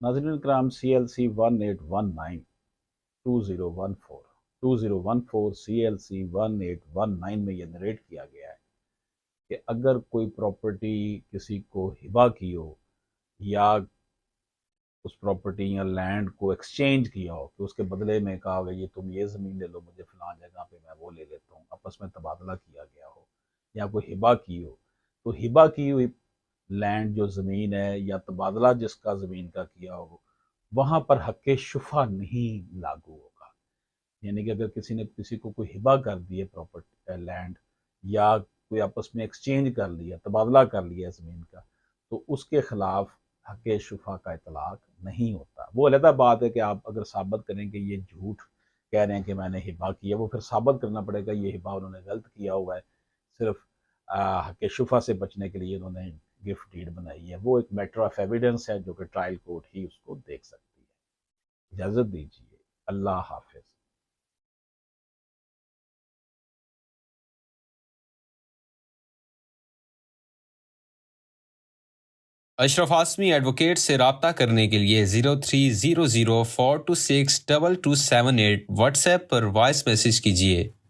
ناظرین کرام CLC 1819 2014 CLC 1819 میں یہ نریٹ کیا گیا ہے کہ اگر کوئی پراپرٹی کسی کو ہبہ کی ہو یا اس پراپرٹی یا لینڈ کو ایکسچینج کیا ہو کہ اس کے بدلے میں کہا ہوگا یہ تم یہ زمین لے لو مجھے فلاں جگہ پہ میں وہ لے لیتا ہوں، آپس میں تبادلہ کیا گیا ہو یا کوئی ہبہ کی ہو، تو ہبہ کی ہوئی لینڈ جو زمین ہے یا تبادلہ جس کا زمین کا کیا ہو وہاں پر حق شفع نہیں لاگو ہوگا۔ یعنی کہ اگر کسی نے کسی کو کوئی ہبہ کر دی ہے پراپرٹی لینڈ یا کوئی آپس میں ایکسچینج کر لیا تبادلہ کر لیا زمین کا تو اس کے خلاف حق شفع کا اطلاق نہیں ہوتا۔ وہ علیحدہ بات ہے کہ آپ اگر ثابت کریں کہ یہ جھوٹ کہہ رہے ہیں کہ میں نے ہبہ کیا، وہ پھر ثابت کرنا پڑے گا یہ ہبہ انہوں نے غلط کیا ہوا ہے، صرف حق شفع سے بچنے کے لیے انہوں نے گفٹ ڈیڈ بنائی ہے۔ وہ ایک میٹر آف ایویڈنس ہے جو کہ ٹرائل کورٹ ہی اس کو دیکھ سکتی ہے۔ اجازت دیجیے، اللہ حافظ۔ اشرف آسمی ایڈوکیٹ سے رابطہ کرنے کے لیے 030042622778 واٹس ایپ پر وائس میسج کیجیے۔